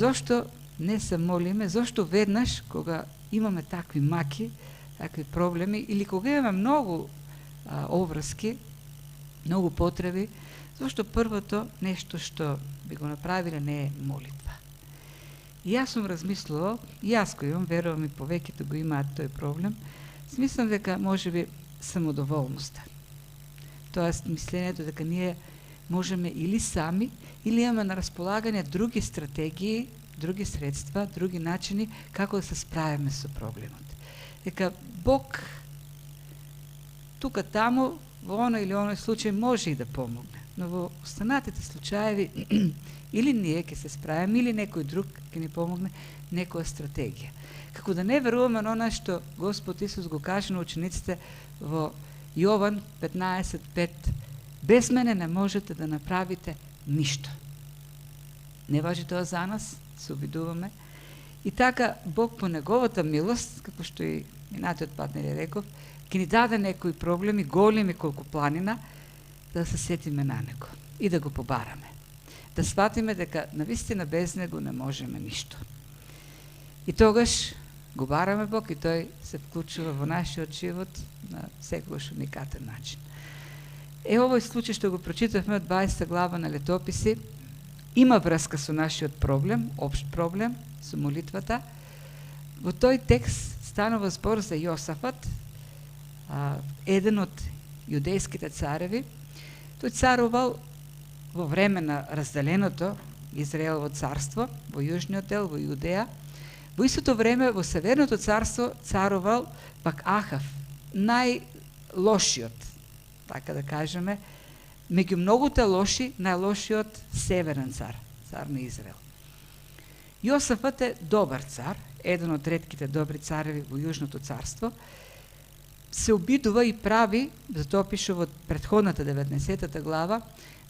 Зошто не се молиме, зошто веднаш кога имаме такви маки, такви проблеми, или кога имаме многу обврски, многу потреби, зашто првото нешто што би го направиле не е молитва. И јас сум размислувал, и јас кој имам, верувам и повеќето го имаат тој проблем, смислам дека можеби самодоволноста. Тоест мислењето дека ние можеме или сами, или имаме на располагање други стратегии, други средства, други начини како да се справиме со проблемот. Дека Бог тука таму во оној или оној случај може и да помогне, но во останатите случаеви или ние ќе се справиме, или некој друг ќе ни помогне, некоја стратегија. Како да не веруваме на она што Господ Исус го каже на учениците во Јован 15:5: без мене не можете да направите ништо. Не важи тоа за нас, се обидуваме. И така Бог по неговата милост, како што и минатиот пат нели реков, ќе ни даде некои проблеми, големи колку планина, да се сетиме на него и да го побараме. Да сватиме дека навистина без него не можеме ништо. И тогаш го бараме Бог и тој се вклучува во нашиот живот на секогаш уникатен начин. Овој случај што го прочитавме од 20 глава на Летописи има врска со нашиот проблем, општ проблем, со молитвата. Во тој текст станува збор за Јосафат, еден од јудејските цареви. Тој царувал во време на разделеното Израелово царство, во јужниот дел, во Јудеја. Во истото време во северното царство царувал пак Ахав, најлошиот, така да кажеме, меѓу многуте лоши, најлошиот северен цар, цар на Израел. Јосафат е добар цар, еден од ретките добри цареви во Јужното царство. Се обидува и прави, затоа пише во претходната 19 глава,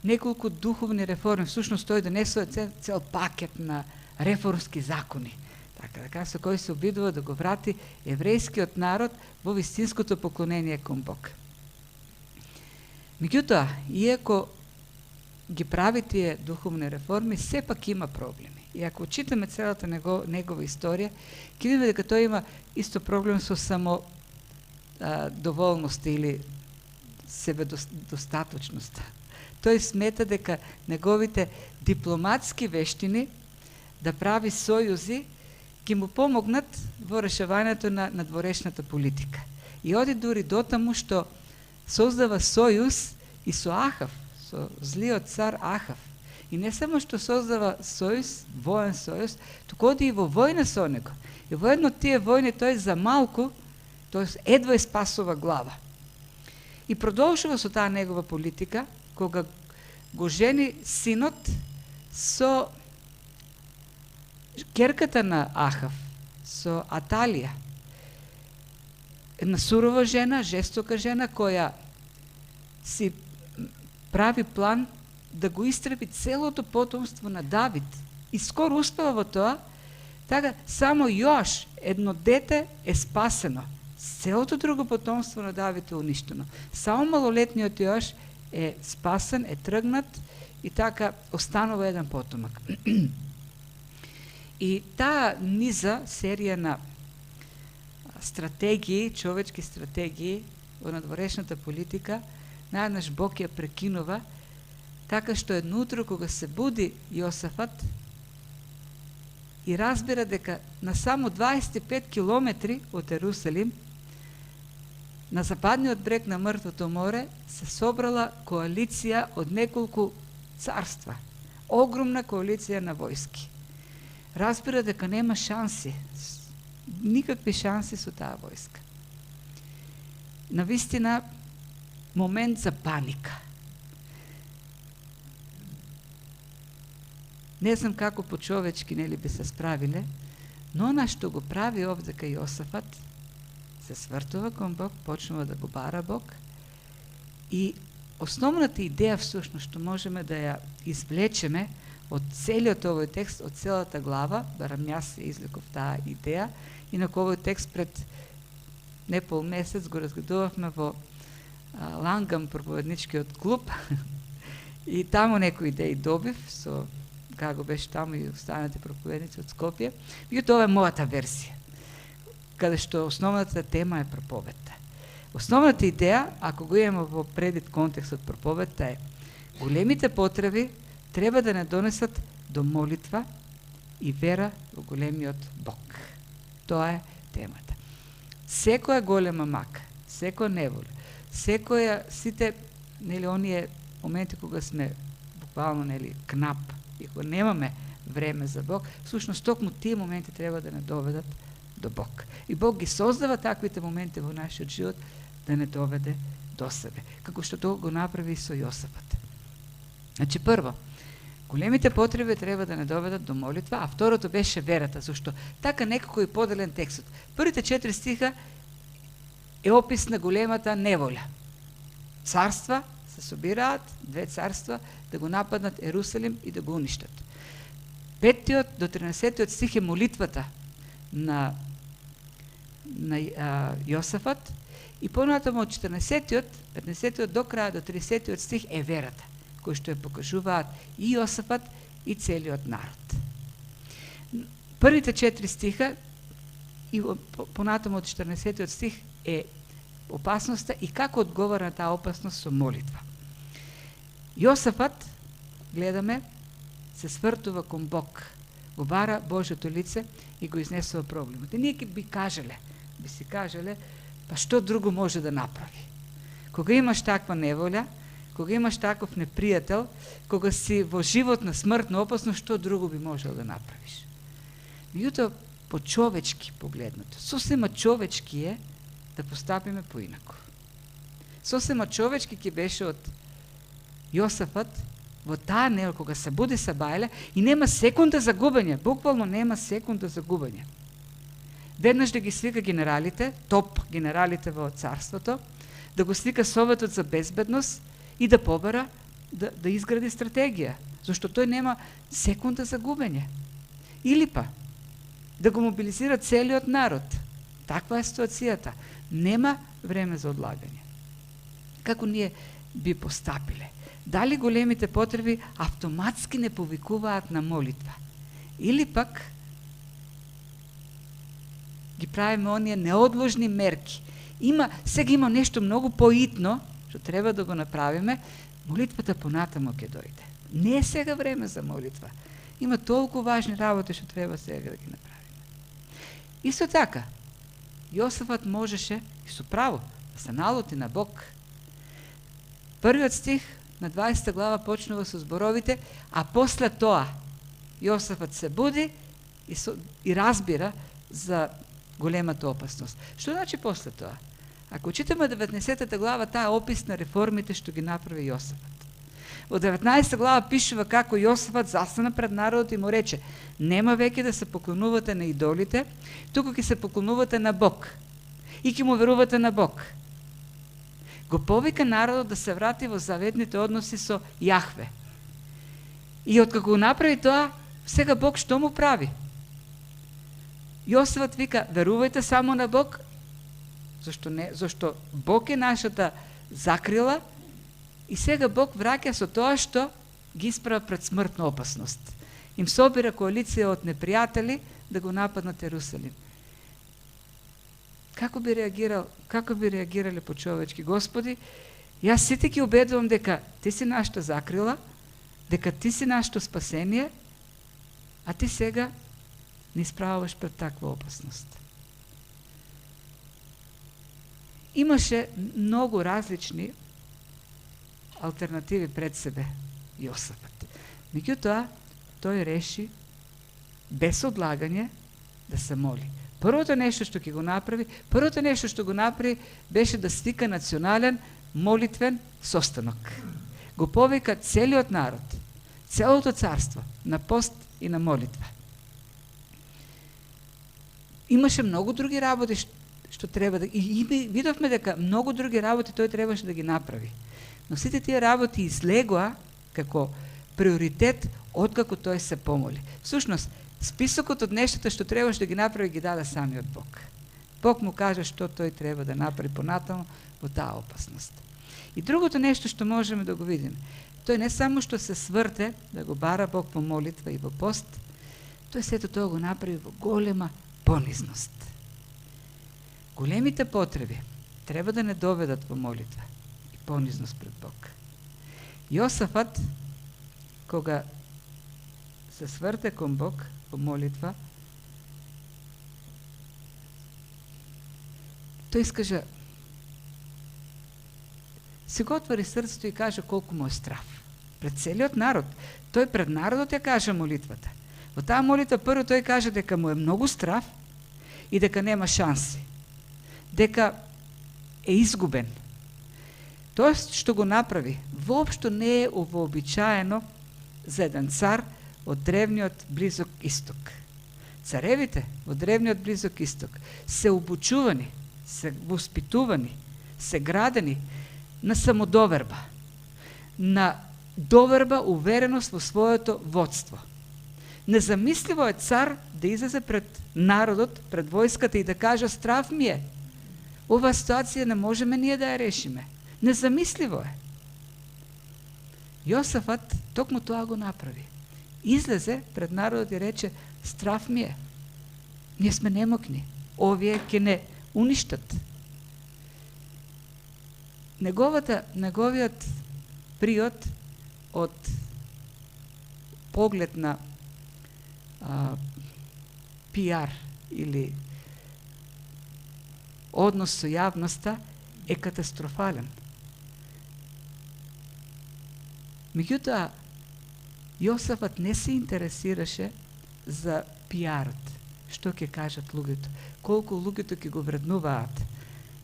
неколку духовни реформи. Всушност тој донесува цел пакет на реформски закони, така да со кој се обидува да го врати еврејскиот народ во вистинското поклонение кон Бог. Меѓутоа, иако ги прави тие духовни реформи, сепак има проблеми. И ако читаме целата негова историја, ќе видиме дека тој има исто проблем со само доволност или себедостаточност. Тој смета дека неговите дипломатски вештини да прави сојузи ќе му помогнат во решавањето на надворешната политика. И оди дури дотаму што создава сојуз и со Ахав, со злиот цар Ахав. И не само што создава сојуз, воен сојуз, туку оди и во војна со него. И во едно тие војни тој за малку, тоест едва спасува глава. И продолжува со таа негова политика, кога го жени синот со керката на Ахав, со Аталија. Една сурова жена, жестока жена, која си прави план да го истреби целото потомство на Давид. И скоро успела во тоа, така само Јоаш, едно дете, е спасено. Целото друго потомство на Давид е уништено. Само малолетниот Јоаш е спасен, е тргнат и така останува еден потомак. И таа низа серија на стратегии, човечки стратегии во надворешната политика, наеднаш Бог ја прекинува, така што едно утро кога се буди Јосафат и разбира дека на само 25 километри од Ерусалим, на западниот брег на Мртвото море, се собрала коалиција од неколку царства, огромна коалиција на војски. Разбира дека нема шанси, никакви шанси со таа војска. Навистина, момент за паника. Не знам како по-човечки нели би се справиле, но она што го прави овде кај Јосафат, се свртува кон Бог, почнува да го бара Бог и основната идеја всушност што можеме да ја извлечеме од целиот овој текст, од целата глава, барам јас ја извлеков таа идеја, инаку овој текст пред непол месец го разгледувавме во Лангам проповедничкиот клуб и таму некои идеи добив со како беше таму и останалите проповедници од Скопје. И тоа е мојата версија, каде што основната тема е проповедта. Основната идеја, ако го имаме во предвид контекстот проповедта, е големите потреби треба да не донесат до молитва и вера во големиот Бог. Тоа е темата. Секоја голема мака, секоја неволја, сите оние моменти кога сме буквално кнап и кога немаме време за Бог, всушност токму тие моменти треба да не доведат до Бог. И Бог ги создава таквите моменти во нашиот живот да не доведе до себе, како што тоа го направи и со Јосафот. Значи, прво, големите потреби треба да не доведат до молитва, а второто беше верата, зашто така некако и поделен текстот. Првите 4 стиха е опис на големата неволја. Царства се собираат, 2 царства, да го нападнат Ерусалим и да го уништат. 5 до 13 стих е молитвата на Јосафот и понатаму од 15 до крај до 30 стих е верата, кој што ја покажуваат и Јосафот и целиот народ. Првите 4 стиха и понатаму од 14 стих е опасноста и како одговара на таа опасност со молитва. Јосафот, гледаме, се свртува кон Бог, го бара Божјото лице и го изнесува проблемот. И ние би си кажале, па што друго може да направи? Кога имаш таква неволја, кога имаш таков непријател, кога си во живот на смртна опасност, што друго би можел да направиш? Меѓутоа, по човечки погледнато, сосема човечки е да постапиме поинако. Сосема човечки ќе беше од Јосафот во таа неволја, кога се буди са бајле и нема секунда за губење, буквално нема секунда за губење. Веднаш да ги свика генералите, топ генералите во царството, да го свика Советот за безбедност и да побара да изгради стратегија, зашто тој нема секунда за губење. Или па да го мобилизира целиот народ. Таква е ситуацијата. Нема време за одлагање. Како ние би постапиле? Дали големите потреби автоматски не повикуваат на молитва? Или пак ги правиме оние неодложни мерки? Сега има нешто многу поитно, што треба да го направиме, молитвата понатамо ќе дојде. Не е сега време за молитва. Има толку важни работи што треба сега да ги направиме. Исто така, Јосафот можеше, и со право, да се налути на Бог. Првиот стих на 20 глава почнува со зборовите, а после тоа Јосафот се буди и разбира за големата опасност. Што значи после тоа? Ако читаме 19 глава, таа е опис на реформите што ги направи Јосафот. Во 19 глава пишува како Јосафот застана пред народот и му рече: нема веќе да се поклонувате на идолите, туку ќе се поклонувате на Бог и ќе му верувате на Бог. Го повика народот да се врати во заветните односи со Јахве. И откако го направи тоа, сега Бог што му прави? Јосафот вика: верувајте само на Бог, зашто Бог е нашата закрила, и сега Бог враќа со тоа што ги исправа пред смртна опасност. Им собира коалиција од непријатели да го нападнат Ерусалим. Како би реагирале по човечки? Господи, јас сите ќе убедувам дека ти си нашата закрила, дека ти си нашето спасение, а ти сега не исправуваш пред таква опасност. Имаше многу различни алтернативи пред себе Јосафот. Меѓутоа, тој реши без одлагање да се моли. Првото нешто што го направи беше да свика национален молитвен состанок. Го повика целиот народ, целото царство на пост и на молитва. Имаше многу други работи што треба да... И видовме дека многу други работи тој требаше да ги направи. Но сите тие работи излегоа како приоритет откако тој се помоли. Всушност, списокот од нештата што требаше да ги направи ги даде самиот Бог. Бог му кажа што тој треба да направи понатаму во таа опасност. И другото нешто што можеме да го видиме. тој не само што се сврте да го бара Бог во молитва и во пост, тој сето тоа го направи во голема понизност. Големите потреби треба да не доведат во молитва и понизност пред Бог. Јосафат, кога се сврте кон Бог во молитва, тој искаже, си го отвори срцето и каже колку му е страв. Пред целиот народ. Тој пред народот ја каже молитвата. Во таа молитва прво тој каже дека му е многу страв и дека нема шанси. Дека е изгубен. Тоа што го направи, воопшто не е вообичаено за еден цар од древниот Близок Исток. Царевите од древниот Близок Исток се обучувани, се воспитувани, се градени на самодоверба, на доверба, увереност во своето водство. Незамисливо е цар да излезе пред народот, пред војската и да каже страв ми е. Оваа ситуација не можеме ние да ја решиме. Незамисливо е. Јосафат токму тоа го направи. Излезе пред народот и рече страв ми е. Ние сме немокни. Овие ќе не уништат. Неговиот приод од поглед на пиар или однос со јавноста е катастрофален. Меѓутоа, Јосафат не се интересираше за пиарот, што ќе кажат луѓето, колку луѓето ќе го вреднуваат.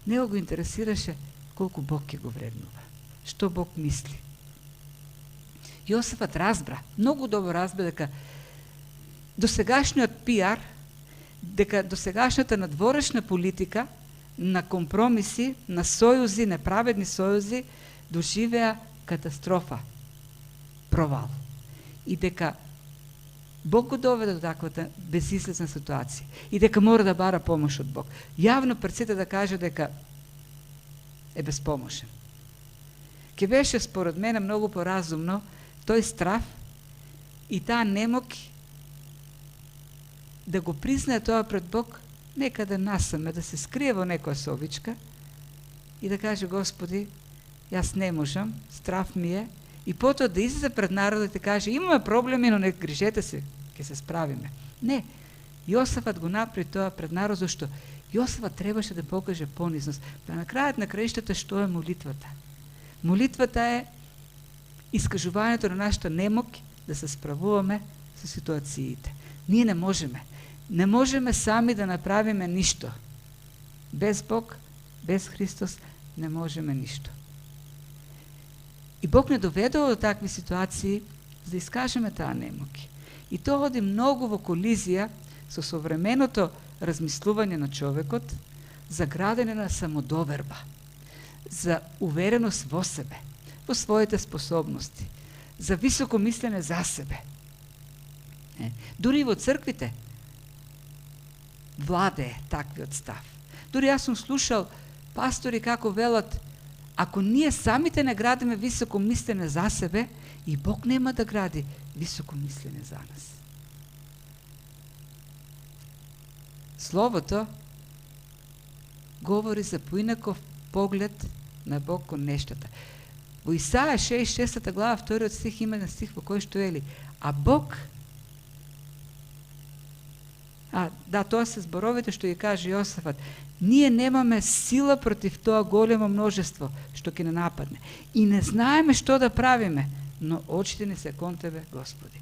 Него го интересираше колку Бог ќе го вреднува, што Бог мисли. Јосафат разбра, многу добро разбра дека досегашниот пиар, дека досегашната надворешна политика на компромиси, на сојузи, неправедни сојузи, доживеа катастрофа, провал. И дека Бог го доведе до таквата безизлезна ситуација. И дека мора да бара помош од Бог. Јавно пред сите да каже дека е безпомошен. Ке беше според мене многу поразумно тој страв и таа немок да го признае тоа пред Бог, некаде насаме, да се скрие во некоја совичка и да каже Господи, јас не можам, страв ми е, и потоа да излезе пред народот и каже имаме проблеми, но не грижете се, ќе се справиме. Не, Јосафат го направи тоа пред народ, зашто Јосафат требаше да покаже понизност. Па на крајот на краиштата што е молитвата? Молитвата е искажувањето на нашата немок да се справуваме со ситуациите. Ние не можеме. Не можеме сами да направиме ништо. Без Бог, без Христос не можеме ништо. И Бог не доведува до такви ситуации за да искажеме таа немоки. И тоа оди многу во колизија со современото размислување на човекот за градење на самодоверба, за увереност во себе, во своите способности, за високо мислене за себе. Дури и во црквите владее таквиот став. Дури јас сум слушал пастори како велат, ако ние самите не градиме високо мислене за себе, и Бог нема да гради високо мислене за нас. Словото говори за поинаков поглед на Бог кон нештата. Во Исаја 66 глава 2 стих има на стих во кој што ели, а Бог тоа се зборовите што ја каже Јосафат. Ние немаме сила против тоа големо множество што ќе не нападне. И не знаеме што да правиме, но очите ни се кон Тебе, Господи.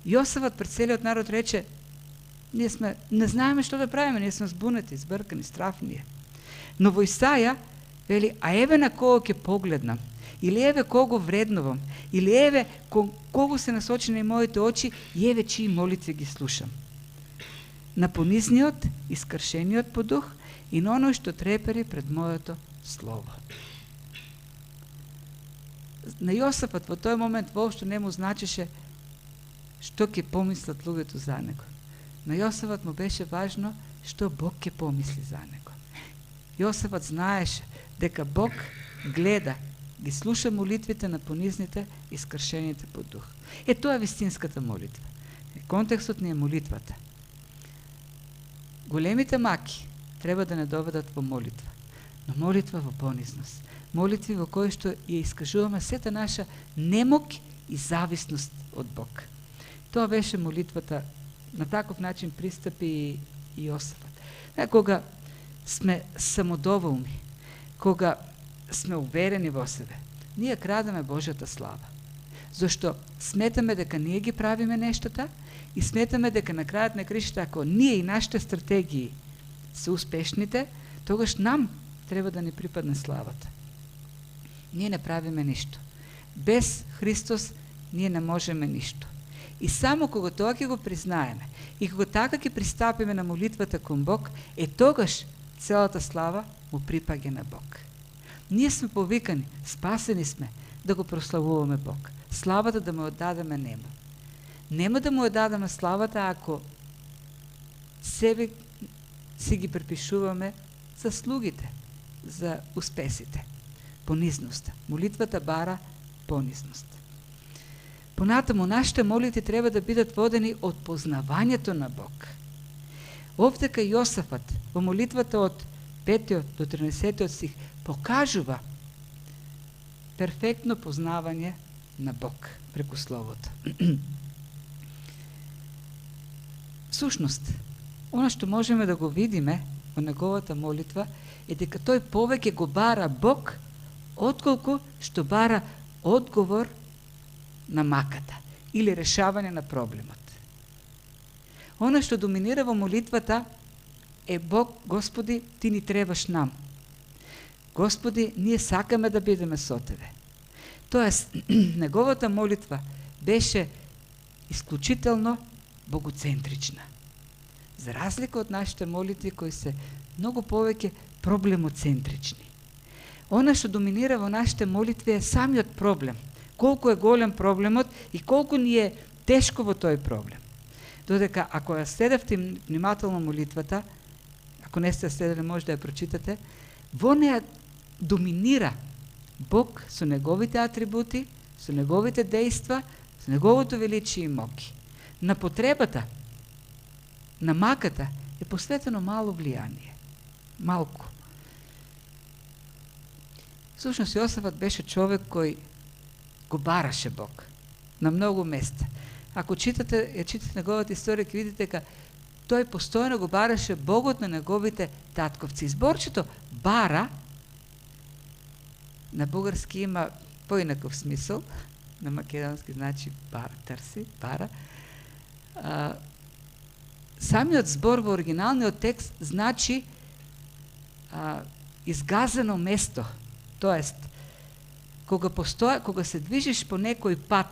Јосафат пред целиот народ рече, не знаеме што да правиме, ние сме збунети, збркани, страфни. Но во Исаја вели, а еве на кого ќе погледнам, или еве кого вреднувам, или еве кого се насочени моите очи, и еве чии молитви ги слушам. На понизниот, искршениот по дух и на оној што трепери пред моето слово. На Јосафат во тој момент воопшто не му значеше што ќе помислат луѓето за него. На Јосафат му беше важно што Бог ќе помисли за него. Јосафат знаеше дека Бог гледа, ги слуша молитвите на понизните искршените по дух. Тоа е вистинската молитва. Контекстот не е молитвата. Големите маки треба да не доведат во молитва, но молитва во понизност. Молитви во кои што ја искажуваме сета наша немок и зависност од Бог. Тоа беше молитвата, на таков начин пристапи и Јосафат. Кога сме самодоволни, кога сме уверени во себе, ние крадеме Божјата слава. Зошто сметаме дека ние ги правиме нештата и сметаме дека на крајот на краишта, ако ние и нашите стратегии се успешните, тогаш нам треба да ни припадне славата. Ние не правиме ништо. Без Христос ние не можеме ништо. И само кога тоа ќе го признаеме и кога така ќе пристапиме на молитвата кон Бог, тогаш целата слава му припаѓа на Бог. Ние сме повикани, спасени сме да го прославуваме Бог. Славата да му отдадеме нему. Нема да му отдадеме славата ако себе си ги препишуваме заслугите, за успесите. Понизноста. Молитвата бара понизност. Понатаму, нашите молитви треба да бидат водени од познавањето на Бог. Овдека Јосафат во молитвата од 5 до 13 стих покажува перфектно познавање на Бог преку Словото. Всушност, она што можеме да го видиме во неговата молитва е дека тој повеќе го бара Бог, отколку што бара одговор на маката или решавање на проблемот. Она што доминира во молитвата е Бог, Господи, Ти ни требаш нам. Господи, ние сакаме да бидеме со Тебе. Тоест, неговата молитва беше исклучително богоцентрична. За разлика од нашите молитви кои се многу повеќе проблемоцентрични. Она што доминира во нашите молитви е самиот проблем. Колку е голем проблемот и колку ни е тешко во тој проблем. Додека ако ја следевте внимателно молитвата, ако не сте следели, може да ја прочитате, во неја доминира Бог со неговите атрибути, со неговите дејства, со неговото величие и моки. На потребата, на маката е посветено мало влијание. Малку. Всушност Јосафат беше човек кој го бараше Бог на многу места. Ако читате неговата историја, ќе видите дека тој постојано го бараше Богот на неговите татковци. Зборчето бара на бугарски има поинаков смисол, на македонски значи бара, търси, бара. Самиот збор во оригиналниот текст значи изгазено место. Тоест, кога се движиш по некој пат,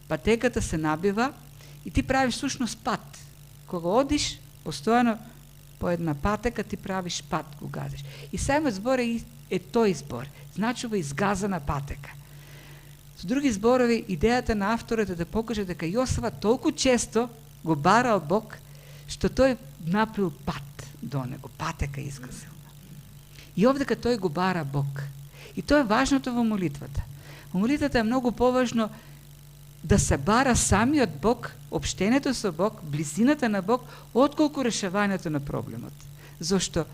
патеката се набива и ти правиш всушност пат. Кога одиш постојано по една патека, ти правиш пат, го газиш. И самиот збор е тој збор. Значува изгазана патека. Со други зборови, идејата на авторот е да покаже дека Јосафат толку често го барал Бог, што тој направил пат до него, патека изгазил. И овдека тој го бара Бог. И тоа е важното во молитвата. Во молитвата е многу поважно да се бара самиот Бог, општението со Бог, близината на Бог, отколку решавањето на проблемот. Зошто?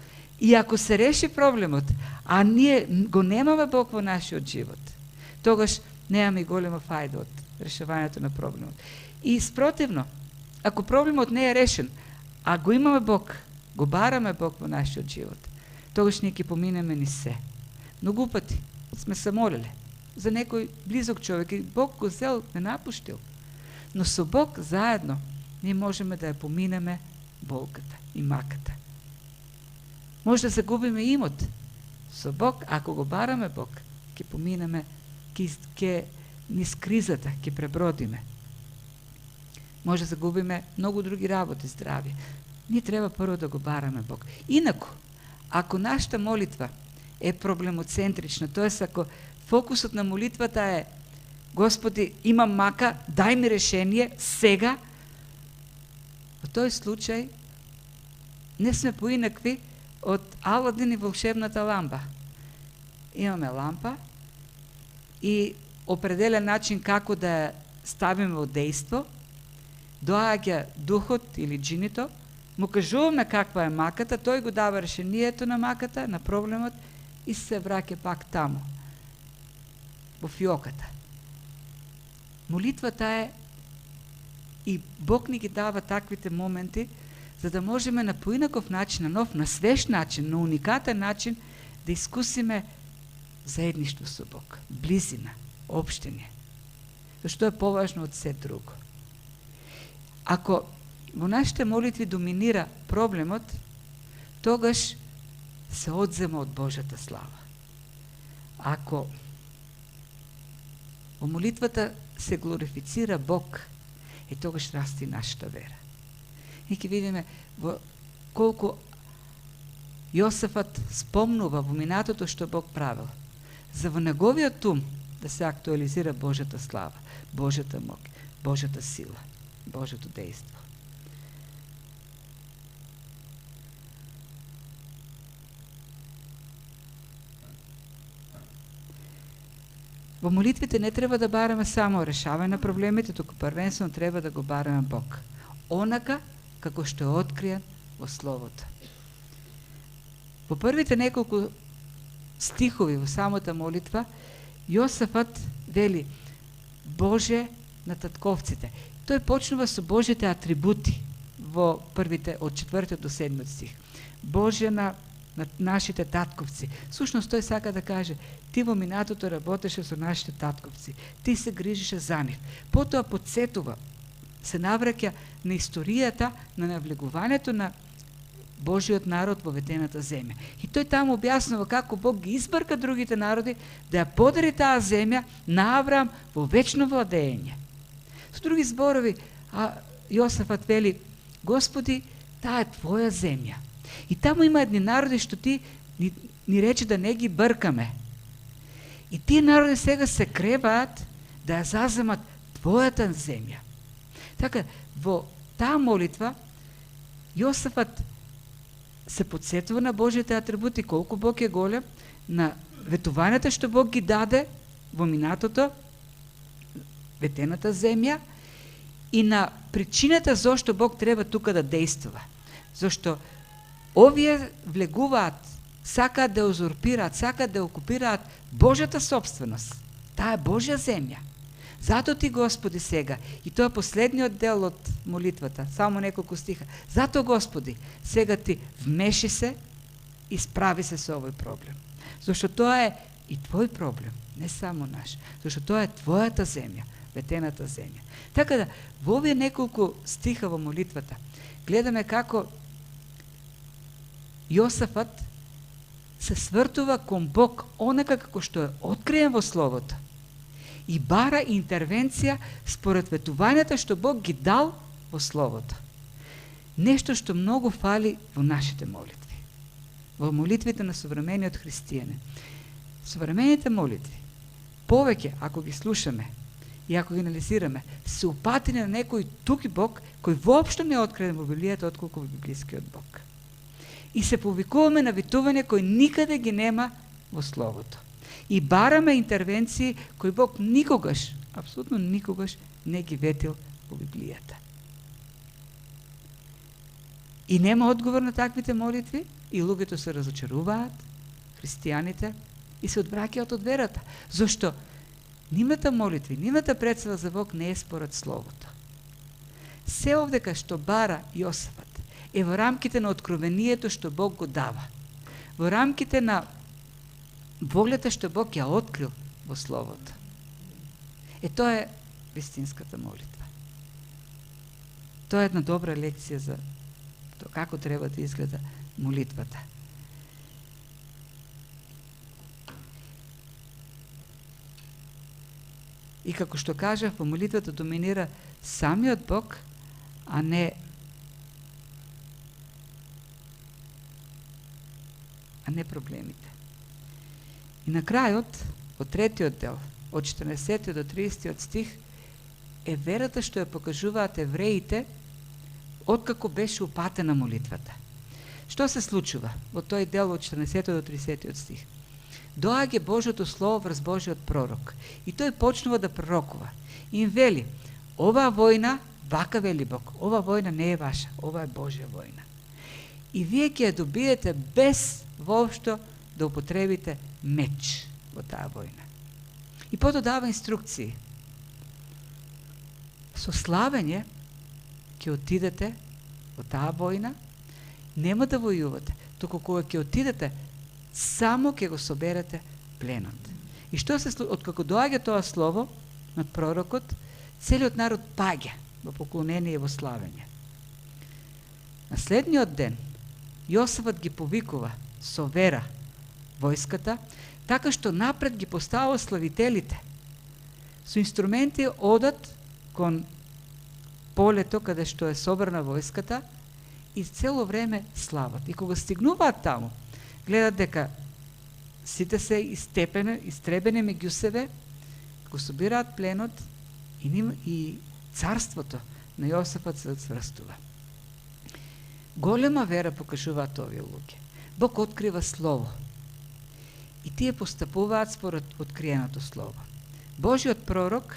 И ако се реши проблемот, а ние го немаме Бог во нашиот живот, тогаш немаме и голема фајда од решавањето на проблемот. И спротивно, ако проблемот не е решен, а го имаме Бог, го бараме Бог во нашиот живот, тогаш ние ќе поминеме ни се. Многу пати сме се молеле за некој близок човек и Бог го зел, не напуштил. Но со Бог заедно ние можеме да ја поминеме болката и маката. Може да загубиме имот. Со Бог, ако го бараме Бог, ќе поминеме, ќе низ кризата, ќе пребродиме. Може да загубиме многу други работи, здравје. Ние треба прво да го бараме Бог. Инаку, ако нашата молитва е проблемоцентрична, тоест ако фокусот на молитвата е Господи, имам мака, дај ми решение сега, во тој случај не сме поинакви од Аладин и волшебната лампа. Имаме лампа и определен начин како да ја ставиме во дејство, доаѓа духот или джинито, му кажуваме каква е маката, тој го дава решението на маката, на проблемот и се враќа пак таму, во фиоката. Молитвата е и Бог ни ги дава таквите моменти, за да можеме на поинаков начин, на нов, на свеж начин, на уникатен начин да искусиме заедништво со Бог, близина, општење. Зашто е поважно од се друго. Ако во нашите молитви доминира проблемот, тогаш се одзема од Божјата слава. Ако во молитвата се глорифицира Бог, тогаш расти нашата вера. И ќе видиме колку Јосафат спомнува во минатото што Бог правил, за во неговиот ум да се актуализира Божјата слава, Божјата мок, Божјата сила, Божјото дејство. Во молитвите не треба да бараме само решавање на проблемите, туку првенствено треба да го бараме Бог. Онака како што е откриен во Словото. Во првите неколку стихови во самата молитва, Јосафат вели Боже на татковците. Тој почнува со Божите атрибути во првите од 4 до 7 стих. Боже на нашите татковци. Сушност тој сака да каже, ти во минатото работеше со нашите татковци, ти се грижише за нив. Потоа подсетува, се навраќа на историјата на навлегувањето на Божиот народ во ветената земја. И тој таму објаснува како Бог ги избрка другите народи да ја подари таа земја на Авраам во вечно владење. Со други зборови, Јосафат вели, Господи, таа е Твоја земја. И таму има едни народи што ти ни рече да не ги бркаме. И тие народи сега се креваат да ја заземат Твојата земја. Така, во таа молитва, Јосафат се подсетува на Божите атрибути, колку Бог е голем, на ветувањата што Бог ги даде во минатото, ветената земја, и на причината зошто Бог треба тука да действува. Зошто овие влегуваат, сакаат да узурпираат, сакаат да окупираат Божјата собственост. Таа е Божја земја. Зато ти, Господи, сега, и тоа е последниот дел од молитвата, само неколку стиха, зато, Господи, сега ти вмеши се и справи се со овој проблем. Зашто тоа е и Твој проблем, не само наш. Зашто тоа е Твојата земја, ветената земја. Така да, во овие неколку стиха во молитвата, гледаме како Јосафат се свртува кон Бог онака како што е откриен во Словото и бара интервенција според ветувањата што Бог ги дал во Словото. Нешто што многу фали во нашите молитви. Во молитвите на современиот христијанин. Современите молитви, повеќе, ако ги слушаме и ако ги анализираме, се упатени на некој туки Бог, кој воопшто не е откриен во Библијата, отколку во библискиот Бог. И се повикуваме на витување кои никаде ги нема во Словото. И бараме интервенции кои Бог никогаш, апсолутно никогаш не ги ветил во Библијата. И нема одговор на таквите молитви, и луѓето се разочаруваат, христијаните, и се одвраќаат од верата. Зошто нивната молитви, нивната представа за Бог не е според Словото. Се овдека што бара Јосафат е во рамките на откровението што Бог го дава. Во рамките на волјата што Бог ја открил во Словото. Тоа е вистинската молитва. Тоа е една добра лекција за тоа како треба да изгледа молитвата. И како што кажав, во молитвата доминира самиот Бог, а не проблемите. И на крајот, од 3-тиот дел, од 14 до 30 стих, е верата што ја покажуваат евреите откако беше упатена молитвата. Што се случува во тој дел од 14 до 30 стих? доаѓа Божјото слово врз Божјиот пророк. И тој почнува да пророкува. И им вели, оваа војна, вака вели Бог, ова војна не е ваша, ова е Божја војна. И вие ќе ја добиете без воопшто да употребите меч во таа војна. И потоа дава инструкции. Со славење ќе отидете во таа војна, нема да војувате, туку кога ќе отидете, само ќе го соберете пленот. И што се откако доаѓа тоа слово над пророкот, целиот народ паѓа во поклонение и во славење. На следниот ден Јосафат ги повикува со вера војската, така што напред ги поставува славителите. Со инструменти одат кон полето каде што е собрана војската и цело време слават. И кога стигнуваат таму, гледат дека сите се истребени меѓу себе, го собираат пленот и царството на Јосафат се цврстува. Голема вера покажуваат овие луѓе. Бог открива слово. И тие постапуваат според откриеното слово. Божиот пророк,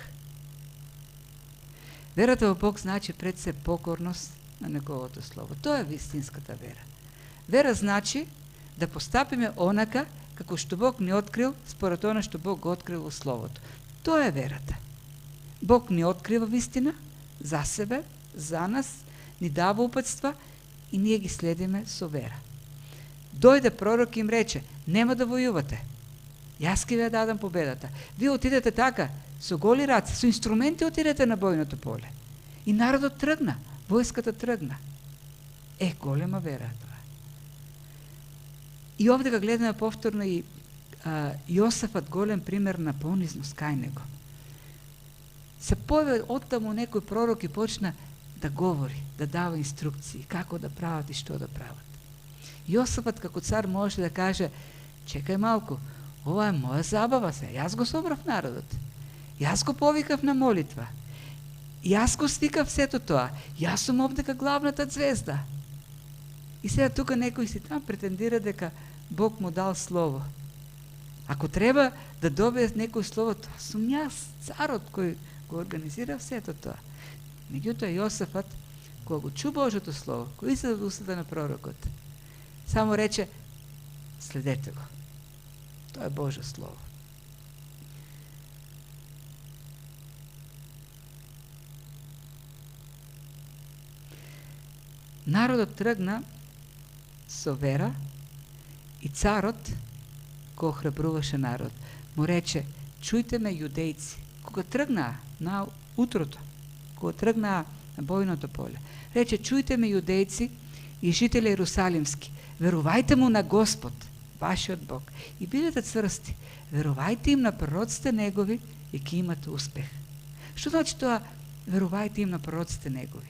верата во Бог значи пред се покорност на неговото слово. Тоа е вистинската вера. Вера значи да постапиме онака како што Бог ни открил според она што Бог го открил во словото. Тоа е верата. Бог ни открива вистина за себе, за нас, ни дава упатства и ние ги следиме со вера. Дојде пророк и им рече, нема да војувате. Јас ќе ви дадам победата. Вие отидете така, со голи раце, со инструменти отидете на бојното поле. И народот тргна, војската тргна. Голема вера тоа. И овде го гледаме повторно и Јосафат голем пример на понизност кај него. Се појави оттаму некој пророк и почна да говори, да дава инструкции, како да прават и што да прават. Јосафат како цар може да каже, чекај малку, ова е моја забава се, јас го собрав народот, јас го повикав на молитва, јас го свикав сето тоа, јас сум овдека главната звезда. И сега тука некој си там претендира дека Бог му дал слово. Ако треба да добие некој слово, тоа сум јас, царот кој го организира сето тоа. Меѓутоа Јосафат, кога го чу Божото слово, кој се од устата на пророкот, само рече, следете го. Тоа е Божо слово. Народот тргна со вера и царот го охрабруваше народ. Му рече, чујте ме јудејци. Кога тргнаа на утрото, кога тргнаа на бојното поле, рече, чујте ме јудејци и жители Ерусалимски, верувајте му на Господ, вашиот Бог, и бидете цврсти, верувајте им на пророците негови и ќе имате успех. Што значи тоа, верувајте им на пророците негови?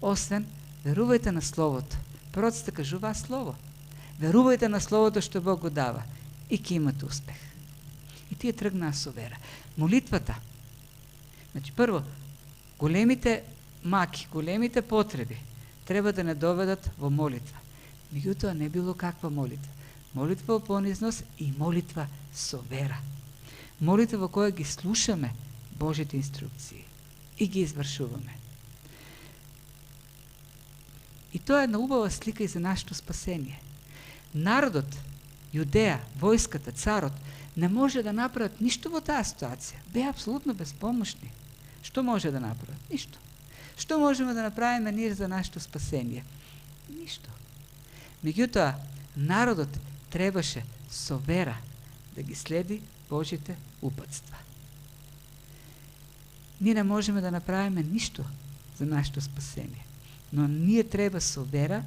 Освен, верувајте на Словото. Пророците кажуваат Слово. Верувајте на Словото што Бог го дава и ќе имате успех. И тие тргнаа со вера. Молитвата. Значи, прво, големите маки, големите потреби треба да не доведат во молитва. Меѓутоа не било каква молитва. Молитва во понизност и молитва со вера. Молитва во која ги слушаме Божите инструкции и ги извршуваме. И тоа е една убава слика и за нашето спасение. Народот, Јудеја, војската, царот, не може да направат ништо во таа ситуација. Беа апсолутно безпомошни. Што може да направат? Ништо. Што можеме да направиме ние за нашето спасение? Ништо. Меѓутоа, народот требаше со вера да ги следи Божите упатства. Ние не можеме да направиме ништо за нашето спасение, но ние треба со вера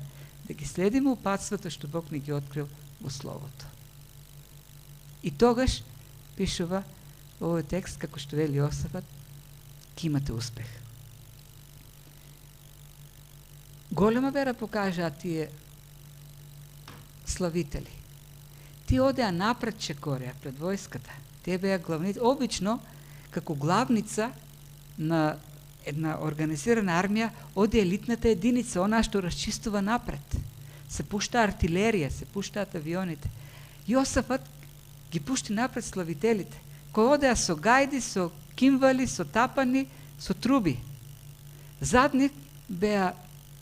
да ги следиме упатствата што Бог ни ги открил во Словото. И тогаш пишува овој текст, како што вели Јосафат, ќе имате успех. Голема вера покажаа тие славители. Тие одеа напред чекореа пред војската. Тие беа главници. Обично, како главница на една организирана армија, оде елитната единица, она што расчистува напред. Се пушта артилерија, се пуштаат авионите. Јосафат ги пушти напред славителите, кои одеа со гајди, со кимвали, со тапани, со труби. Задни беа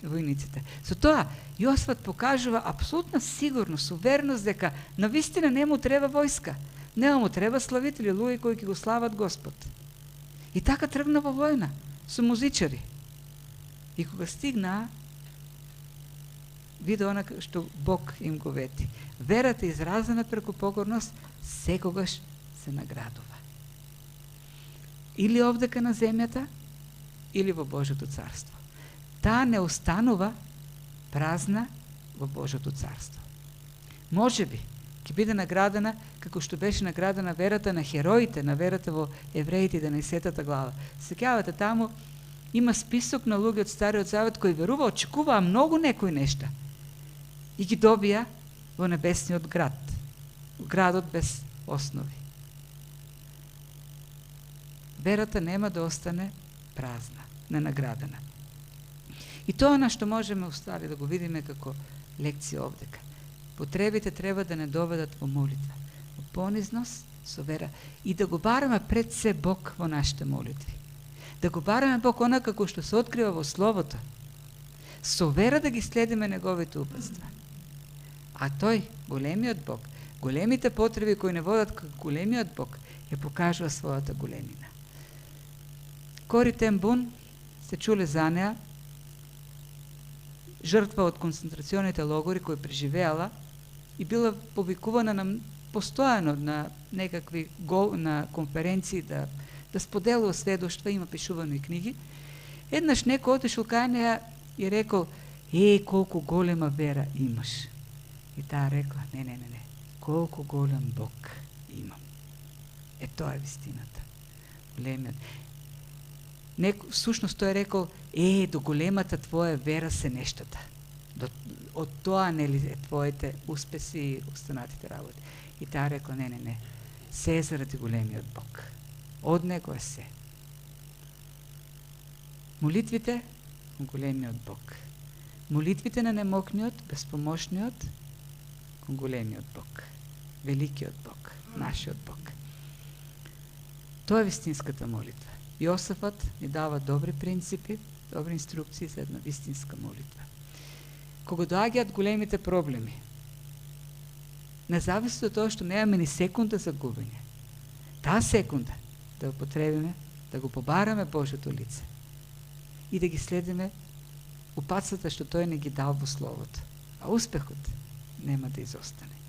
војниците. Со тоа, Јосафат покажува апсолутна сигурност, увереност дека навистина не му треба војска, нема му треба славители, луѓе кои ќе го слават Господ. И така тргна во војна, со музичари. И кога стигнаа, виде она што Бог им го вети. Верата изразена преку покорност секогаш се наградува. Или овдека на земјата, или во Божјото царство. Таа не останува празна во Божјото царство. Може би ќе биде наградена како што беше наградена верата на хероите, на верата во Евреите 11 глава. Сеќавате, таму има список на луѓе од Стариот Завет кои верува, очекуваа многу некои нешта и ги добија во небесниот град, градот без основи. Верата нема да остане празна, ненаградена. И тоа на што можеме устави да го видиме како лекција овдека. Потребите треба да не доведат во молитва, во понизност, со вера и да го бараме пред се Бог во нашите молитви. Да го бараме Бог она како што се открива во Словото. Со вера да ги следиме неговите упатства. А тој, големиот Бог, големите потреби кои не водат како големиот Бог, ја покажува својата големина. Кори Тен Бун, сте чуле за неа, жртва од концентрационите логори кои преживеала и била повикувана на постојано на некакви на конференции да споделува сведоштва, има пишувано и книги. Еднаш некој отишол кај неа и рекол: колку голема вера имаш. И таа рекла: не, колку голем Бог имам. Тоа е вистината. Големиот. Всушност тој рекол: до големата твоја вера се нештата. Од тоа нели е твоите успеси и останатите работи. И таа рекла: не, се е заради големиот Бог. Од него е се. Молитвите кон големиот Бог. Молитвите на немокниот, безпомошниот кон големиот Бог. Великиот Бог, нашиот Бог. Тоа е вистинската молитва. Јосафат ни дава добри принципи, добри инструкции за една вистинска молитва. Кога доаѓаат големите проблеми, не зависи од тоа што немаме ни секунда за губење. Таа секунда да го потребиме, да го побараме Божјото лице и да ги следиме упатствата што тој не ги дал во Словото. А успехот нема да изостане.